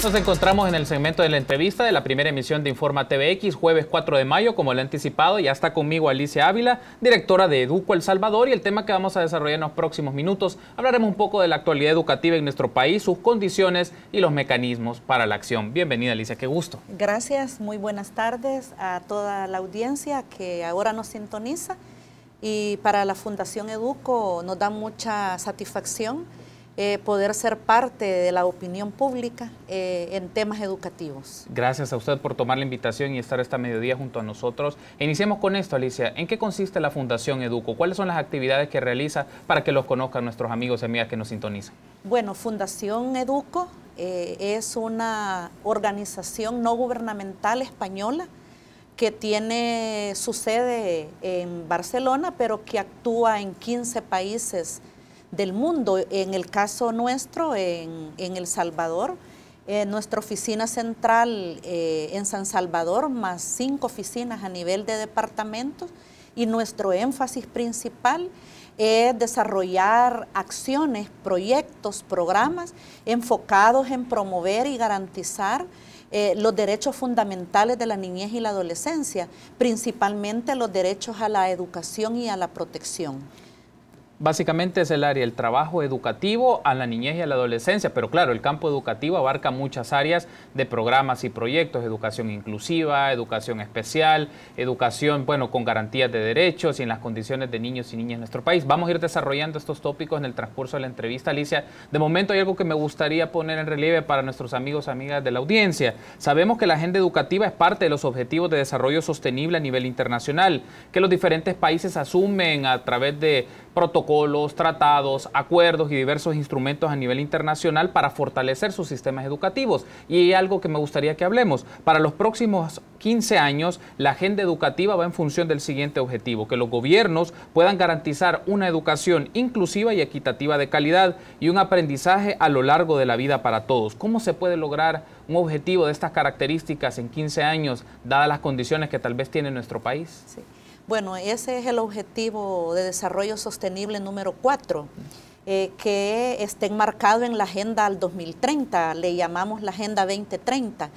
Nos encontramos en el segmento de la entrevista de la primera emisión de Informa TVX, jueves 4 de mayo, como lo he anticipado. Ya está conmigo Alicia Ávila, directora de Educo El Salvador, y el tema que vamos a desarrollar en los próximos minutos, hablaremos un poco de la actualidad educativa en nuestro país, sus condiciones y los mecanismos para la acción. Bienvenida, Alicia, qué gusto. Gracias, muy buenas tardes a toda la audiencia que ahora nos sintoniza, y para la Fundación Educo nos da mucha satisfacción poder ser parte de la opinión pública en temas educativos. Gracias a usted por tomar la invitación y estar esta mediodía junto a nosotros. Iniciemos con esto, Alicia. ¿En qué consiste la Fundación Educo? ¿Cuáles son las actividades que realiza para que los conozcan nuestros amigos y amigas que nos sintonizan? Bueno, Fundación Educo es una organización no gubernamental española que tiene su sede en Barcelona, pero que actúa en 15 países del mundo. En el caso nuestro, en El Salvador, nuestra oficina central en San Salvador, más 5 oficinas a nivel de departamentos, y nuestro énfasis principal es desarrollar acciones, proyectos, programas enfocados en promover y garantizar los derechos fundamentales de la niñez y la adolescencia, principalmente los derechos a la educación y a la protección. Básicamente es el área del trabajo educativo a la niñez y a la adolescencia, pero claro, el campo educativo abarca muchas áreas de programas y proyectos: educación inclusiva, educación especial, educación, bueno, con garantías de derechos y en las condiciones de niños y niñas en nuestro país. Vamos a ir desarrollando estos tópicos en el transcurso de la entrevista, Alicia. De momento hay algo que me gustaría poner en relieve para nuestros amigos y amigas de la audiencia. Sabemos que la agenda educativa es parte de los objetivos de desarrollo sostenible a nivel internacional, que los diferentes países asumen a través de protocolos, tratados, acuerdos y diversos instrumentos a nivel internacional para fortalecer sus sistemas educativos. Y hay algo que me gustaría que hablemos. Para los próximos 15 años, la agenda educativa va en función del siguiente objetivo: que los gobiernos puedan garantizar una educación inclusiva y equitativa de calidad y un aprendizaje a lo largo de la vida para todos. ¿Cómo se puede lograr un objetivo de estas características en 15 años, dadas las condiciones que tal vez tiene nuestro país? Sí. Bueno, ese es el objetivo de desarrollo sostenible número 4, que está enmarcado en la Agenda al 2030, le llamamos la Agenda 2030.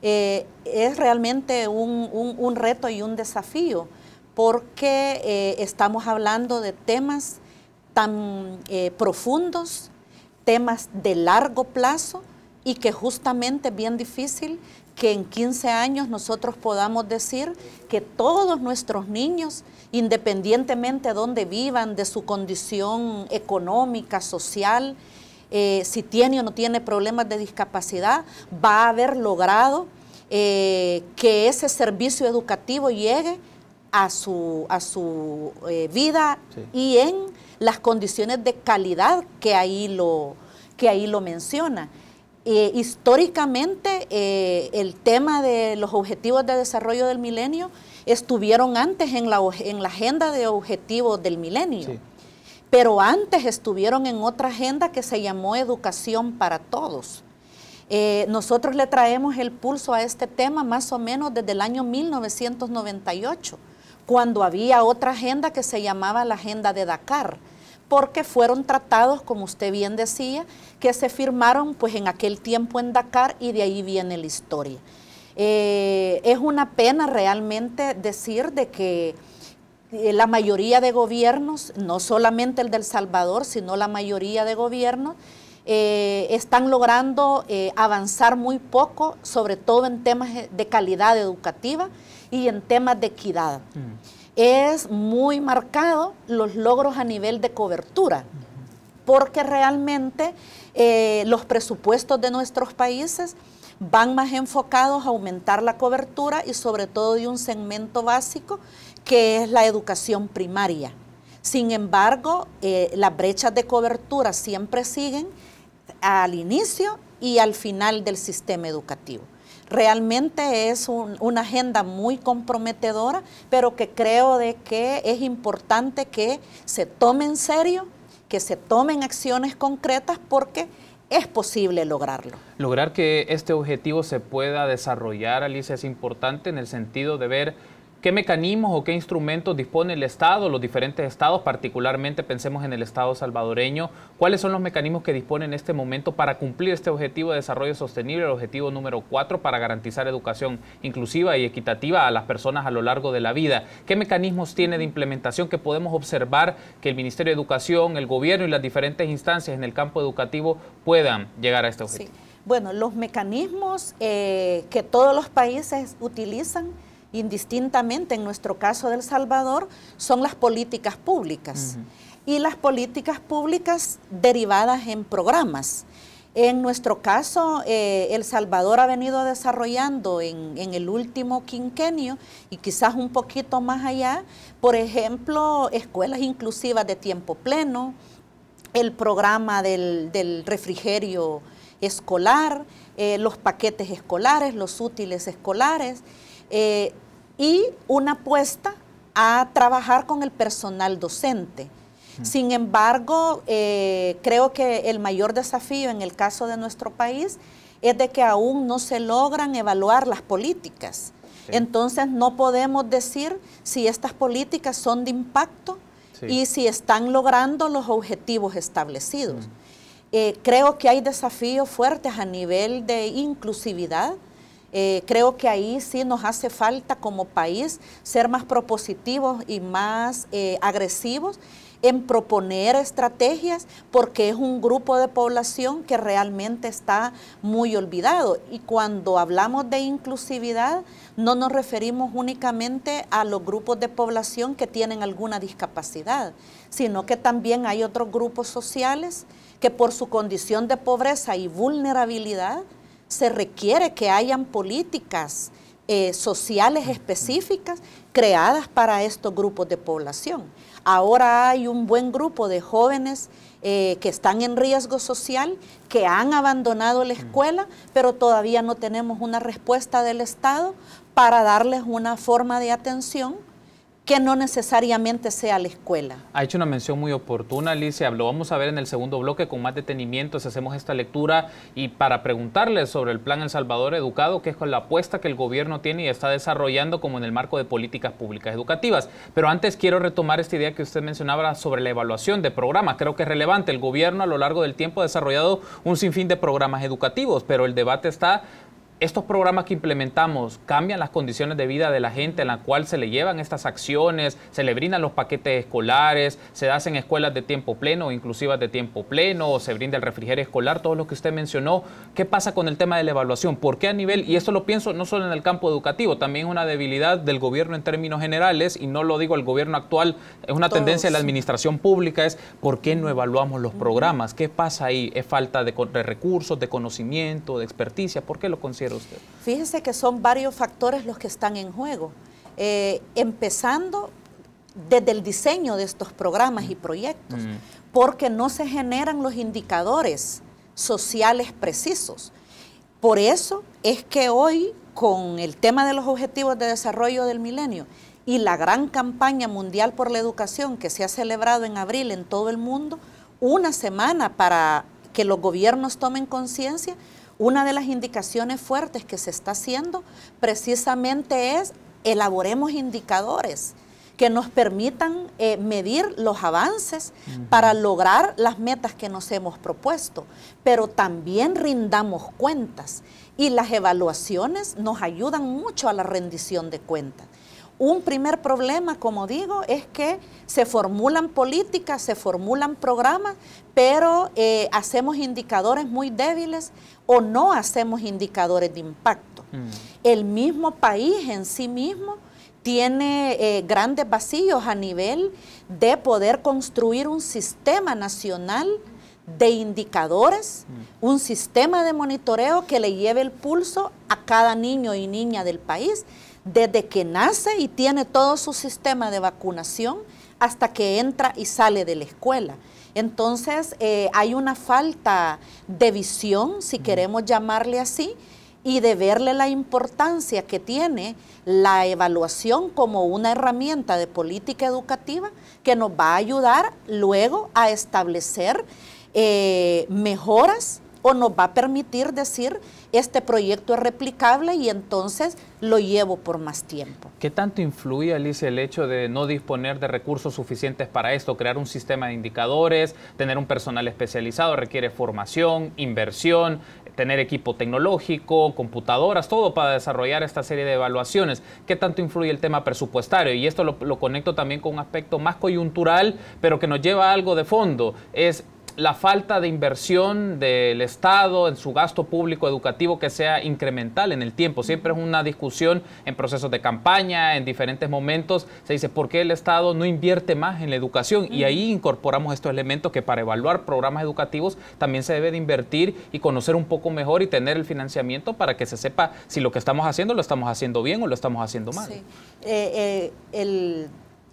Es realmente un reto y un desafío, porque estamos hablando de temas tan profundos, temas de largo plazo, y que justamente es bien difícil que en 15 años nosotros podamos decir que todos nuestros niños, independientemente de dónde vivan, de su condición económica, social, si tiene o no tiene problemas de discapacidad, va a haber logrado que ese servicio educativo llegue a su vida, sí, y en las condiciones de calidad que ahí lo menciona. Históricamente, el tema de los objetivos de desarrollo del milenio estuvieron antes en la agenda de objetivos del milenio, sí, pero antes estuvieron en otra agenda que se llamó Educación para Todos. Nosotros le traemos el pulso a este tema más o menos desde el año 1998, cuando había otra agenda que se llamaba la Agenda de Dakar, porque fueron tratados, como usted bien decía, que se firmaron pues en aquel tiempo en Dakar, y de ahí viene la historia. Es una pena realmente decir de que la mayoría de gobiernos, no solamente el de El Salvador, sino la mayoría de gobiernos, están logrando avanzar muy poco, sobre todo en temas de calidad educativa y en temas de equidad. Es muy marcado los logros a nivel de cobertura, porque realmente los presupuestos de nuestros países van más enfocados a aumentar la cobertura, y sobre todo de un segmento básico que es la educación primaria. Sin embargo, las brechas de cobertura siempre siguen al inicio y al final del sistema educativo. Realmente es una agenda muy comprometedora, pero que creo de que es importante que se tome en serio, que se tomen acciones concretas, porque es posible lograrlo. Lograr que este objetivo se pueda desarrollar, Alicia, es importante en el sentido de ver ¿Qué mecanismos o qué instrumentos dispone el Estado, los diferentes estados, particularmente pensemos en el Estado salvadoreño? ¿Cuáles son los mecanismos que dispone en este momento para cumplir este objetivo de desarrollo sostenible, el objetivo número 4, para garantizar educación inclusiva y equitativa a las personas a lo largo de la vida? ¿Qué mecanismos tiene de implementación que podemos observar que el Ministerio de Educación, el gobierno y las diferentes instancias en el campo educativo puedan llegar a este objetivo? Sí. Bueno, los mecanismos que todos los países utilizan indistintamente, en nuestro caso de El Salvador, son las políticas públicas y las políticas públicas derivadas en programas. En nuestro caso, El Salvador ha venido desarrollando en el último quinquenio y quizás un poquito más allá, por ejemplo, escuelas inclusivas de tiempo pleno, el programa del refrigerio escolar, los paquetes escolares, los útiles escolares, y una apuesta a trabajar con el personal docente. Sin embargo, creo que el mayor desafío en el caso de nuestro país es de que aún no se logran evaluar las políticas. Sí. Entonces no podemos decir si estas políticas son de impacto y si están logrando los objetivos establecidos. Creo que hay desafíos fuertes a nivel de inclusividad. Creo que ahí sí nos hace falta como país ser más propositivos y más agresivos en proponer estrategias, porque es un grupo de población que realmente está muy olvidado. Y cuando hablamos de inclusividad, no nos referimos únicamente a los grupos de población que tienen alguna discapacidad, sino que también hay otros grupos sociales que por su condición de pobreza y vulnerabilidad se requiere que hayan políticas sociales específicas creadas para estos grupos de población. Ahora hay un buen grupo de jóvenes que están en riesgo social, que han abandonado la escuela, pero todavía no tenemos una respuesta del Estado para darles una forma de atención que no necesariamente sea la escuela. Ha hecho una mención muy oportuna, Alicia. Lo vamos a ver en el segundo bloque con más detenimiento si hacemos esta lectura, y para preguntarle sobre el Plan El Salvador Educado, que es con la apuesta que el gobierno tiene y está desarrollando como en el marco de políticas públicas educativas. Pero antes quiero retomar esta idea que usted mencionaba sobre la evaluación de programas. Creo que es relevante. El gobierno a lo largo del tiempo ha desarrollado un sinfín de programas educativos, pero el debate está: ¿estos programas que implementamos cambian las condiciones de vida de la gente en la cual se le llevan estas acciones, se le brindan los paquetes escolares, se hacen escuelas de tiempo pleno o inclusivas de tiempo pleno, o se brinda el refrigerio escolar, todo lo que usted mencionó? ¿Qué pasa con el tema de la evaluación? ¿Por qué a nivel, y esto lo pienso no solo en el campo educativo, también es una debilidad del gobierno en términos generales, y no lo digo el gobierno actual, es una tendencia de la administración pública, es ¿por qué no evaluamos los programas? ¿Qué pasa ahí? ¿Es falta de recursos, de conocimiento, de experticia? ¿Por qué lo considera usted? Fíjese que son varios factores los que están en juego, empezando desde el diseño de estos programas y proyectos, porque no se generan los indicadores sociales precisos. Por eso es que hoy, con el tema de los Objetivos de Desarrollo del Milenio y la gran campaña mundial por la educación que se ha celebrado en abril en todo el mundo, una semana para que los gobiernos tomen conciencia, una de las indicaciones fuertes que se está haciendo precisamente es: elaboremos indicadores que nos permitan medir los avances para lograr las metas que nos hemos propuesto, pero también rindamos cuentas, y las evaluaciones nos ayudan mucho a la rendición de cuentas. Un primer problema, como digo, es que se formulan políticas, se formulan programas, pero hacemos indicadores muy débiles o no hacemos indicadores de impacto. El mismo país en sí mismo tiene grandes vacíos a nivel de poder construir un sistema nacional de indicadores, un sistema de monitoreo que le lleve el pulso a cada niño y niña del país, desde que nace y tiene todo su sistema de vacunación hasta que entra y sale de la escuela. Entonces, hay una falta de visión, si queremos llamarle así, y de verle la importancia que tiene la evaluación como una herramienta de política educativa que nos va a ayudar luego a establecer mejoras o nos va a permitir decir, este proyecto es replicable y entonces lo llevo por más tiempo. ¿Qué tanto influye, Alicia, el hecho de no disponer de recursos suficientes para esto? Crear un sistema de indicadores, tener un personal especializado, requiere formación, inversión, tener equipo tecnológico, computadoras, todo para desarrollar esta serie de evaluaciones. ¿Qué tanto influye el tema presupuestario? Y esto lo conecto también con un aspecto más coyuntural, pero que nos lleva a algo de fondo. Es la falta de inversión del Estado en su gasto público educativo que sea incremental en el tiempo. Siempre es una discusión en procesos de campaña, en diferentes momentos. Se dice, ¿por qué el Estado no invierte más en la educación? Y ahí incorporamos estos elementos que para evaluar programas educativos también se debe de invertir y conocer un poco mejor y tener el financiamiento para que se sepa si lo que estamos haciendo lo estamos haciendo bien o lo estamos haciendo mal. Sí.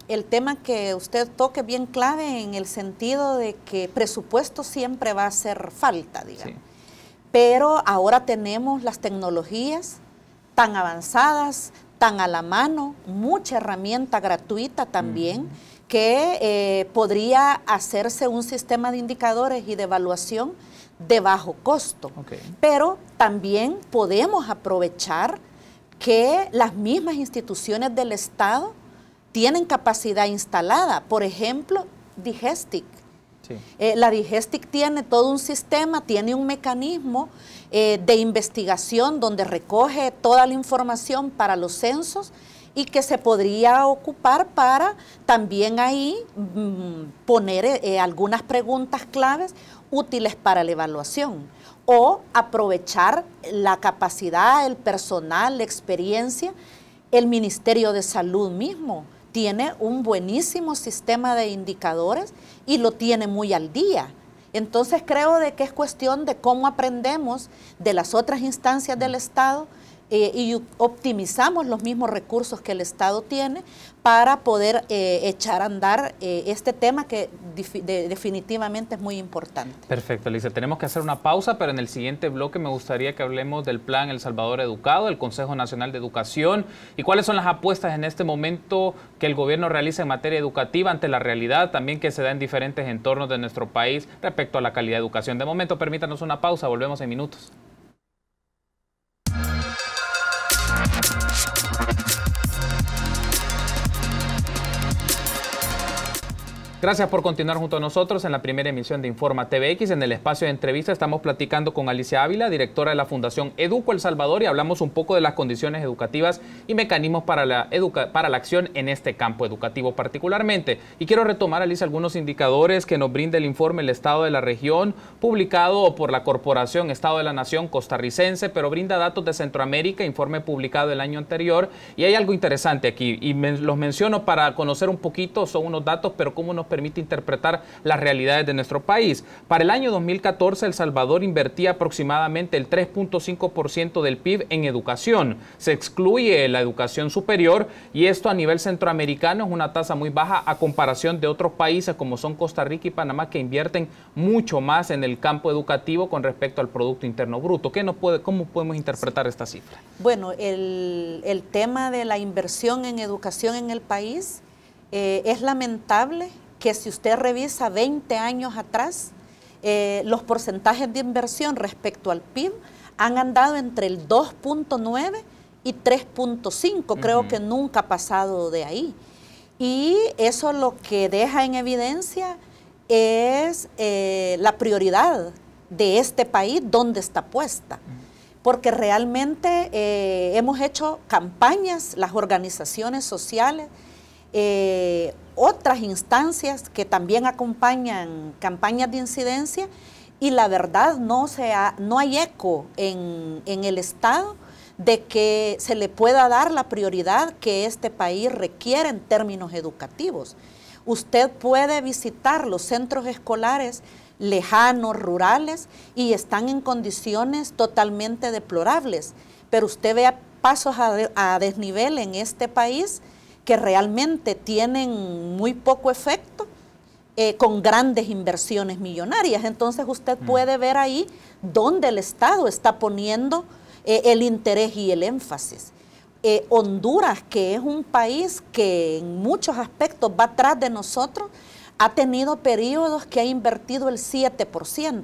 El tema que usted toque bien clave en el sentido de que presupuesto siempre va a hacer falta, digamos. Sí. Pero ahora tenemos las tecnologías tan avanzadas, tan a la mano, mucha herramienta gratuita también, que podría hacerse un sistema de indicadores y de evaluación de bajo costo. Pero también podemos aprovechar que las mismas instituciones del Estado tienen capacidad instalada. Por ejemplo, Digestic. Sí. La Digestic tiene todo un sistema, tiene un mecanismo de investigación donde recoge toda la información para los censos y que se podría ocupar para también ahí poner algunas preguntas claves útiles para la evaluación o aprovechar la capacidad, el personal, la experiencia. El Ministerio de Salud mismo tiene un buenísimo sistema de indicadores y lo tiene muy al día. Entonces creo de que es cuestión de cómo aprendemos de las otras instancias del Estado y optimizamos los mismos recursos que el Estado tiene para poder echar a andar este tema que definitivamente es muy importante. Perfecto, Alicia. Tenemos que hacer una pausa, pero en el siguiente bloque me gustaría que hablemos del Plan El Salvador Educado, el Consejo Nacional de Educación, y cuáles son las apuestas en este momento que el gobierno realiza en materia educativa ante la realidad también que se da en diferentes entornos de nuestro país respecto a la calidad de educación. De momento, permítanos una pausa, volvemos en minutos. Gracias por continuar junto a nosotros en la primera emisión de Informa TVX. En el espacio de entrevista estamos platicando con Alicia Ávila, directora de la Fundación Educo El Salvador, y hablamos un poco de las condiciones educativas y mecanismos para la acción en este campo educativo particularmente. Y quiero retomar, Alicia, algunos indicadores que nos brinda el informe El Estado de la Región, publicado por la Corporación Estado de la Nación costarricense, pero brinda datos de Centroamérica, informe publicado el año anterior. Y hay algo interesante aquí, y los menciono para conocer un poquito, son unos datos, pero cómo nos permite interpretar las realidades de nuestro país. Para el año 2014, El Salvador invertía aproximadamente el 3.5% del PIB en educación. Se excluye la educación superior y esto a nivel centroamericano es una tasa muy baja a comparación de otros países como son Costa Rica y Panamá, que invierten mucho más en el campo educativo con respecto al Producto Interno Bruto. ¿Cómo podemos interpretar esta cifra? Bueno, el tema de la inversión en educación en el país es lamentable que si usted revisa 20 años atrás, los porcentajes de inversión respecto al PIB han andado entre el 2.9 y 3.5, creo que nunca ha pasado de ahí. Y eso lo que deja en evidencia es la prioridad de este país, dónde está puesta. Porque realmente hemos hecho campañas, las organizaciones sociales, otras instancias que también acompañan campañas de incidencia, y la verdad no hay eco en el Estado de que se le pueda dar la prioridad que este país requiere en términos educativos. Usted puede visitar los centros escolares lejanos, rurales, y están en condiciones totalmente deplorables, pero usted vea pasos a desnivel en este país que realmente tienen muy poco efecto, con grandes inversiones millonarias. Entonces usted puede ver ahí dónde el Estado está poniendo el interés y el énfasis. Honduras, que es un país que en muchos aspectos va atrás de nosotros, ha tenido periodos que ha invertido el 7%.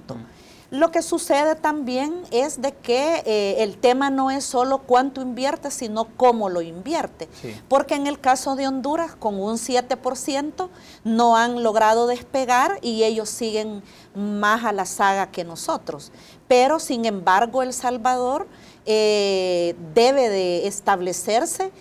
Lo que sucede también es de que el tema no es solo cuánto invierte, sino cómo lo invierte. Sí. Porque en el caso de Honduras, con un 7%, no han logrado despegar y ellos siguen más a la saga que nosotros. Pero, sin embargo, El Salvador debe de establecerse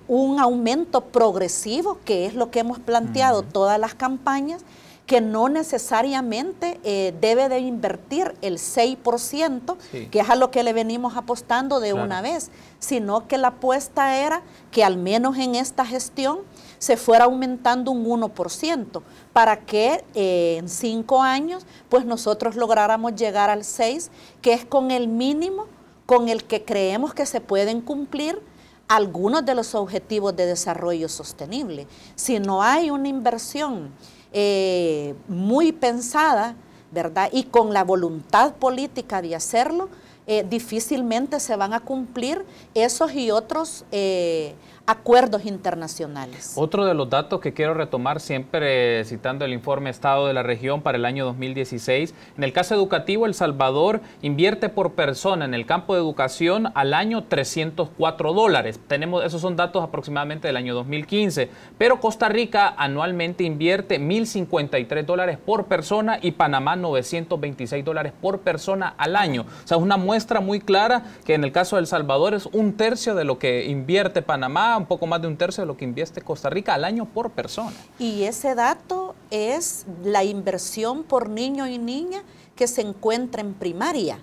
un aumento progresivo, que es lo que hemos planteado todas las campañas, que no necesariamente debe de invertir el 6%, sí, que es a lo que le venimos apostando de una vez, sino que la apuesta era que al menos en esta gestión se fuera aumentando un 1%, para que en 5 años pues nosotros lográramos llegar al 6%, que es con el mínimo con el que creemos que se pueden cumplir algunos de los objetivos de desarrollo sostenible. Si no hay una inversión muy pensada, ¿verdad? Y con la voluntad política de hacerlo, difícilmente se van a cumplir esos y otros acuerdos internacionales. Otro de los datos que quiero retomar, siempre citando el informe Estado de la Región para el año 2016, en el caso educativo, El Salvador invierte por persona en el campo de educación al año $304. Esos son datos aproximadamente del año 2015, pero Costa Rica anualmente invierte $1,053 por persona y Panamá $926 por persona al año. O sea, es una muestra muy clara que en el caso de El Salvador es 1/3 de lo que invierte Panamá, un poco más de 1/3 de lo que invierte Costa Rica al año por persona. Y ese dato es la inversión por niño y niña que se encuentra en primaria.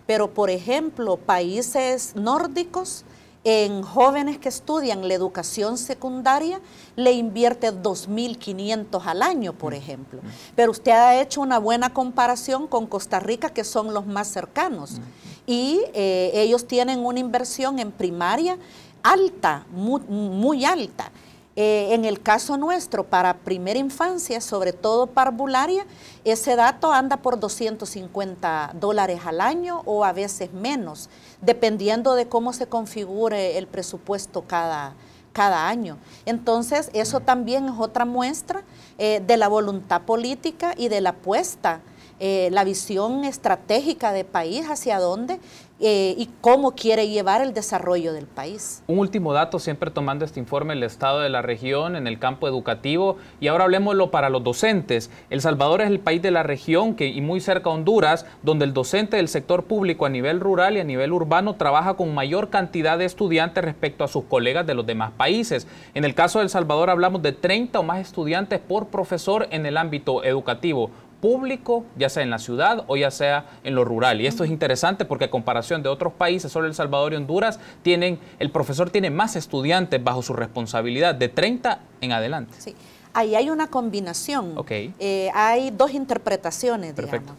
Pero, por ejemplo, países nórdicos, en jóvenes que estudian la educación secundaria, le invierte 2.500 al año, por ejemplo. Pero usted ha hecho una buena comparación con Costa Rica, que son los más cercanos. Y ellos tienen una inversión en primaria alta, muy alta. En el caso nuestro, para primera infancia, sobre todo parvularia, ese dato anda por $250 al año o a veces menos, dependiendo de cómo se configure el presupuesto cada año. Entonces, eso también es otra muestra de la voluntad política y de la apuesta, la visión estratégica de país hacia dónde y cómo quiere llevar el desarrollo del país. Un último dato, siempre tomando este informe, el Estado de la Región en el campo educativo, y ahora hablemoslo para los docentes. El Salvador es el país de la región y muy cerca a Honduras, donde el docente del sector público a nivel rural y a nivel urbano trabaja con mayor cantidad de estudiantes respecto a sus colegas de los demás países. En el caso de El Salvador hablamos de 30 o más estudiantes por profesor en el ámbito educativo público, ya sea en la ciudad o ya sea en lo rural. Y esto es interesante porque a comparación de otros países, solo El Salvador y Honduras, el profesor tiene más estudiantes bajo su responsabilidad, de 30 en adelante. Sí, ahí hay una combinación. Okay. Hay dos interpretaciones, digamos.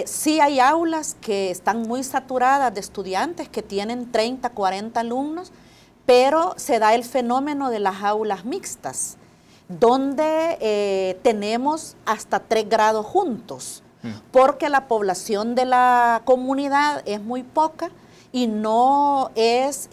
Sí hay aulas que están muy saturadas de estudiantes que tienen 30, 40 alumnos, pero se da el fenómeno de las aulas mixtas, donde tenemos hasta 3 grados juntos, porque la población de la comunidad es muy poca y no es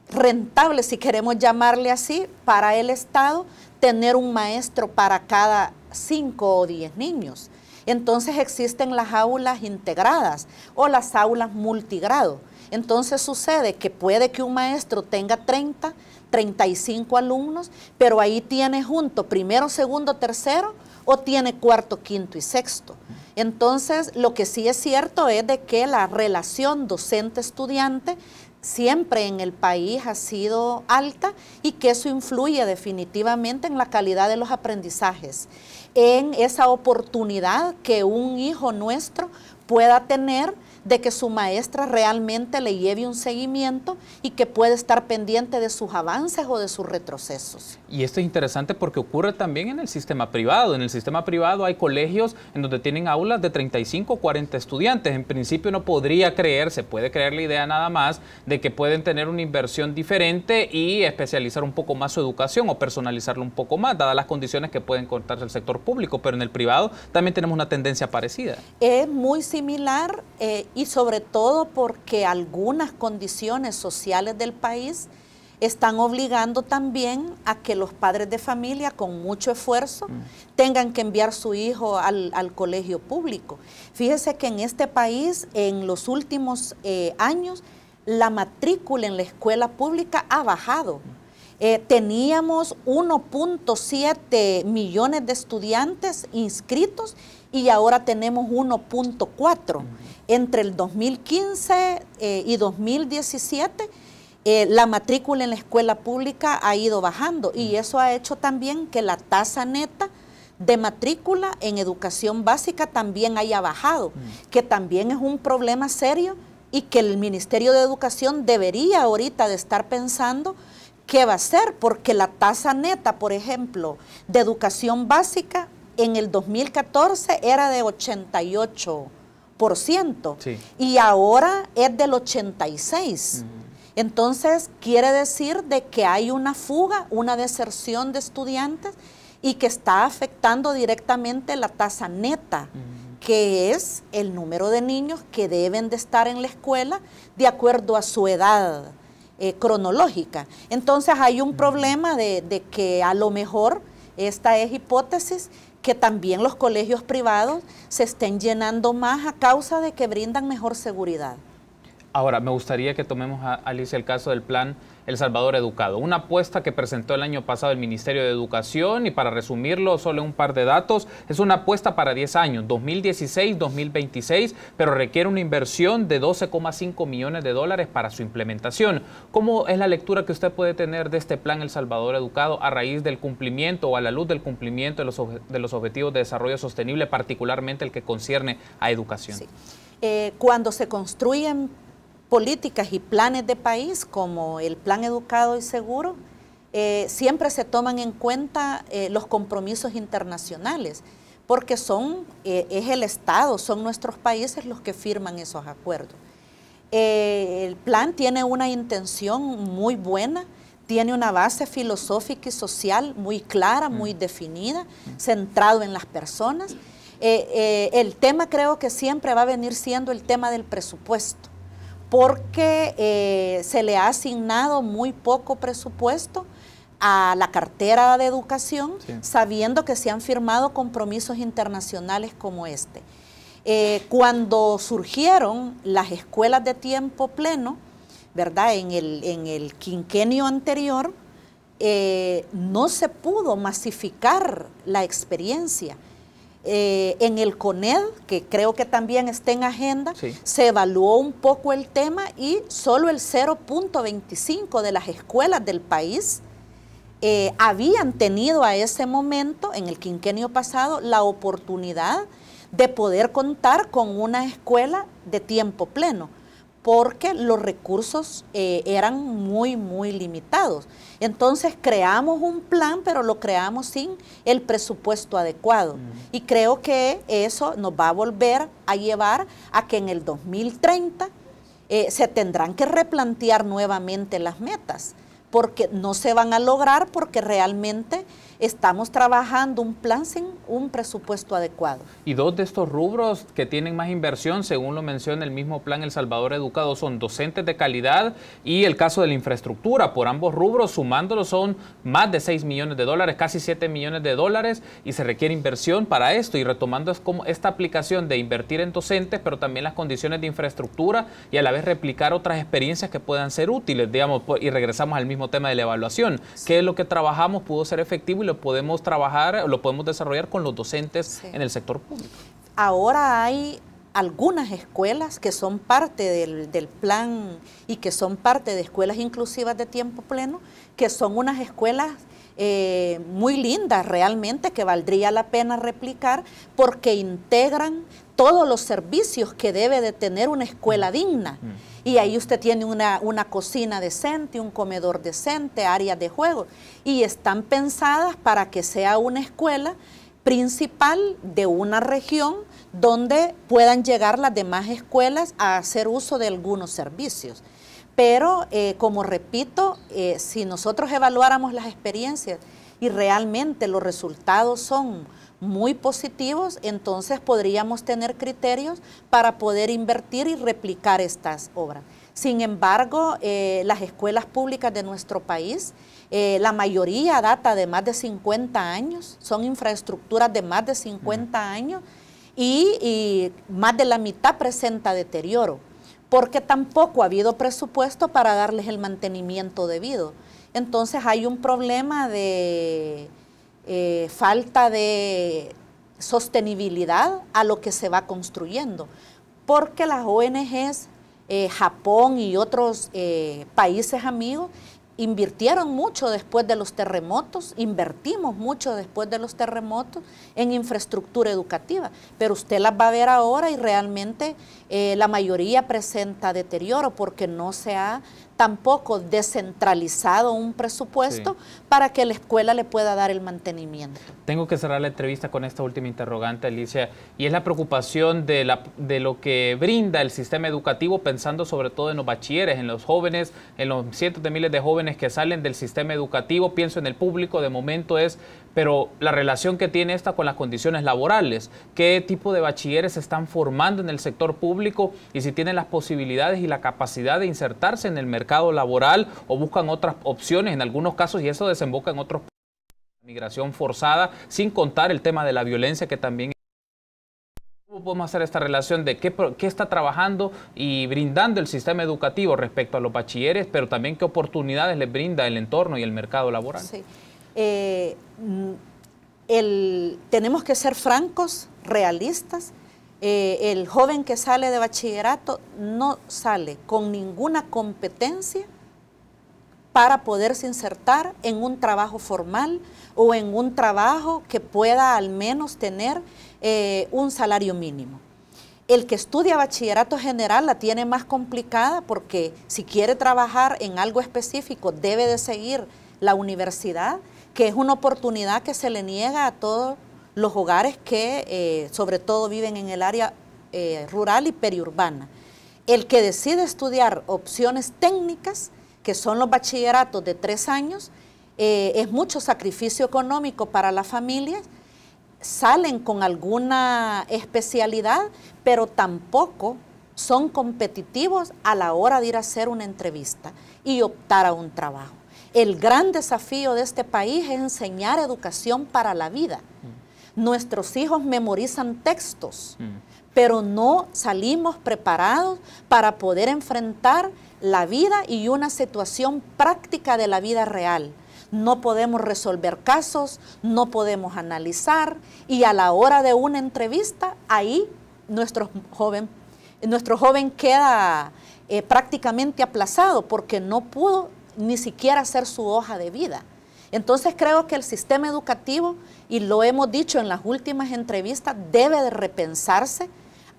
rentable, si queremos llamarle así, para el Estado tener un maestro para cada 5 o 10 niños. Entonces existen las aulas integradas o las aulas multigrado. Entonces sucede que puede que un maestro tenga 30, 35 alumnos, pero ahí tiene junto primero, segundo, tercero, o tiene cuarto, quinto y sexto. Entonces, lo que sí es cierto es de que la relación docente-estudiante siempre en el país ha sido alta y que eso influye definitivamente en la calidad de los aprendizajes, en esa oportunidad que un hijo nuestro pueda tener de que su maestra realmente le lleve un seguimiento y que puede estar pendiente de sus avances o de sus retrocesos. Y esto es interesante porque ocurre también en el sistema privado. En el sistema privado hay colegios en donde tienen aulas de 35 o 40 estudiantes. En principio no podría creer, se puede creer la idea nada más de que pueden tener una inversión diferente y especializar un poco más su educación o personalizarlo un poco más, dadas las condiciones que puede encontrarse el sector público, pero en el privado también tenemos una tendencia parecida. Es muy similar y sobre todo porque algunas condiciones sociales del país están obligando también a que los padres de familia con mucho esfuerzo tengan que enviar su hijo al colegio público. Fíjese que en este país en los últimos años la matrícula en la escuela pública ha bajado. Teníamos 1.7 millones de estudiantes inscritos y ahora tenemos 1.4. Entre el 2015 y 2017 la matrícula en la escuela pública ha ido bajando y eso ha hecho también que la tasa neta de matrícula en educación básica también haya bajado, que también es un problema serio y que el Ministerio de Educación debería ahorita de estar pensando qué va a hacer, porque la tasa neta, por ejemplo, de educación básica en el 2014 era de 88%, sí, y ahora es del 86%. Entonces, quiere decir de que hay una fuga, una deserción de estudiantes y que está afectando directamente la tasa neta, que es el número de niños que deben de estar en la escuela de acuerdo a su edad cronológica. Entonces, hay un problema de que a lo mejor esta es hipótesis que también los colegios privados se estén llenando más a causa de que brindan mejor seguridad. Ahora, me gustaría que tomemos, Alicia, el caso del plan El Salvador Educado, una apuesta que presentó el año pasado el Ministerio de Educación y para resumirlo, solo un par de datos, es una apuesta para 10 años, 2016-2026, pero requiere una inversión de 12,5 millones de dólares para su implementación. ¿Cómo es la lectura que usted puede tener de este plan El Salvador Educado a raíz del cumplimiento o a la luz del cumplimiento de los objetivos de desarrollo sostenible, particularmente el que concierne a educación? Sí. Cuando se construyen políticas y planes de país como el Plan Educado y Seguro, siempre se toman en cuenta los compromisos internacionales, porque es el Estado, son nuestros países los que firman esos acuerdos. El plan tiene una intención muy buena, tiene una base filosófica y social muy clara, muy definida, centrado en las personas. El tema creo que siempre va a venir siendo el tema del presupuesto, porque se le ha asignado muy poco presupuesto a la cartera de educación, sí, sabiendo que se han firmado compromisos internacionales como este. Cuando surgieron las escuelas de tiempo pleno, ¿verdad? En el quinquenio anterior, no se pudo masificar la experiencia. En el CONED, que creo que también está en agenda, sí, se evaluó un poco el tema y solo el 0.25 de las escuelas del país habían tenido a ese momento, en el quinquenio pasado, la oportunidad de poder contar con una escuela de tiempo pleno, porque los recursos eran muy limitados. Entonces creamos un plan, pero lo creamos sin el presupuesto adecuado. Y creo que eso nos va a volver a llevar a que en el 2030 se tendrán que replantear nuevamente las metas, porque no se van a lograr porque realmente estamos trabajando un plan sin un presupuesto adecuado. Y dos de estos rubros que tienen más inversión, según lo menciona el mismo plan El Salvador Educado, son docentes de calidad y el caso de la infraestructura. Por ambos rubros, sumándolos, son más de 6 millones de dólares, casi 7 millones de dólares, y se requiere inversión para esto. Y retomando, es como esta aplicación de invertir en docentes, pero también las condiciones de infraestructura y a la vez replicar otras experiencias que puedan ser útiles, digamos, y regresamos al mismo tema de la evaluación. Sí. ¿Qué es lo que trabajamos pudo ser efectivo y lo podemos trabajar, lo podemos desarrollar con los docentes, sí, en el sector público? Ahora hay algunas escuelas que son parte del plan y que son parte de escuelas inclusivas de tiempo pleno, que son unas escuelas muy lindas realmente, que valdría la pena replicar porque integran todos los servicios que debe de tener una escuela digna. Y ahí usted tiene una cocina decente, un comedor decente, áreas de juego, y están pensadas para que sea una escuela principal de una región donde puedan llegar las demás escuelas a hacer uso de algunos servicios. Pero, como repito, si nosotros evaluáramos las experiencias y realmente los resultados son muy positivos, entonces podríamos tener criterios para poder invertir y replicar estas obras. Sin embargo, las escuelas públicas de nuestro país, la mayoría data de más de 50 años, son infraestructuras de más de 50 años y más de la mitad presenta deterioro, porque tampoco ha habido presupuesto para darles el mantenimiento debido. Entonces hay un problema de falta de sostenibilidad a lo que se va construyendo, porque las ONGs, Japón y otros países amigos invirtieron mucho después de los terremotos, invertimos mucho después de los terremotos en infraestructura educativa, pero usted las va a ver ahora y realmente la mayoría presenta deterioro porque no se ha tampoco descentralizado un presupuesto para que la escuela le pueda dar el mantenimiento. Tengo que cerrar la entrevista con esta última interrogante, Alicia, y es la preocupación de lo que brinda el sistema educativo, pensando sobre todo en los bachilleres, en los jóvenes, en los cientos de miles de jóvenes que salen del sistema educativo. Pienso en el público, de momento pero la relación que tiene esta con las condiciones laborales, qué tipo de bachilleres se están formando en el sector público y si tienen las posibilidades y la capacidad de insertarse en el mercado laboral o buscan otras opciones en algunos casos, y eso desemboca en otros migración forzada, sin contar el tema de la violencia que también. ¿Cómo podemos hacer esta relación de qué está trabajando y brindando el sistema educativo respecto a los bachilleres, pero también qué oportunidades les brinda el entorno y el mercado laboral? Sí. Tenemos que ser francos, realistas. El joven que sale de bachillerato no sale con ninguna competencia para poderse insertar en un trabajo formal o en un trabajo que pueda al menos tener un salario mínimo. El que estudia bachillerato general la tiene más complicada porque si quiere trabajar en algo específico debe de seguir la universidad, que es una oportunidad que se le niega a todos los hogares que sobre todo viven en el área rural y periurbana. El que decide estudiar opciones técnicas, que son los bachilleratos de 3 años, es mucho sacrificio económico para las familias, salen con alguna especialidad, pero tampoco son competitivos a la hora de ir a hacer una entrevista y optar a un trabajo. El gran desafío de este país es enseñar educación para la vida. Nuestros hijos memorizan textos, pero no salimos preparados para poder enfrentar la vida y una situación práctica de la vida real. No podemos resolver casos, no podemos analizar, y a la hora de una entrevista, ahí nuestro joven queda prácticamente aplazado porque no pudo ni siquiera hacer su hoja de vida. Entonces creo que el sistema educativo, y lo hemos dicho en las últimas entrevistas, debe de repensarse.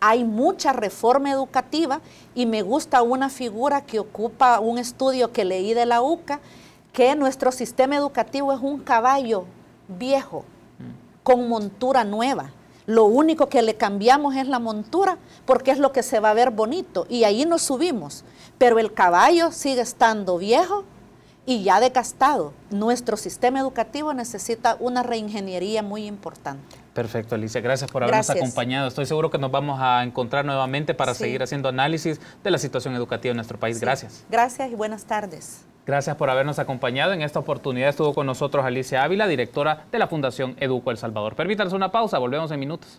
Hay mucha reforma educativa y me gusta una figura que ocupa un estudio que leí de la UCA, que nuestro sistema educativo es un caballo viejo con montura nueva. Lo único que le cambiamos es la montura porque es lo que se va a ver bonito y ahí nos subimos, pero el caballo sigue estando viejo y ya desgastado. Nuestro sistema educativo necesita una reingeniería muy importante. Perfecto, Alicia. Gracias por habernos acompañado. Estoy seguro que nos vamos a encontrar nuevamente para seguir haciendo análisis de la situación educativa en nuestro país. Gracias. Gracias y buenas tardes. Gracias por habernos acompañado. En esta oportunidad estuvo con nosotros Alicia Ávila, directora de la Fundación Educo El Salvador. Permítanos una pausa, volvemos en minutos.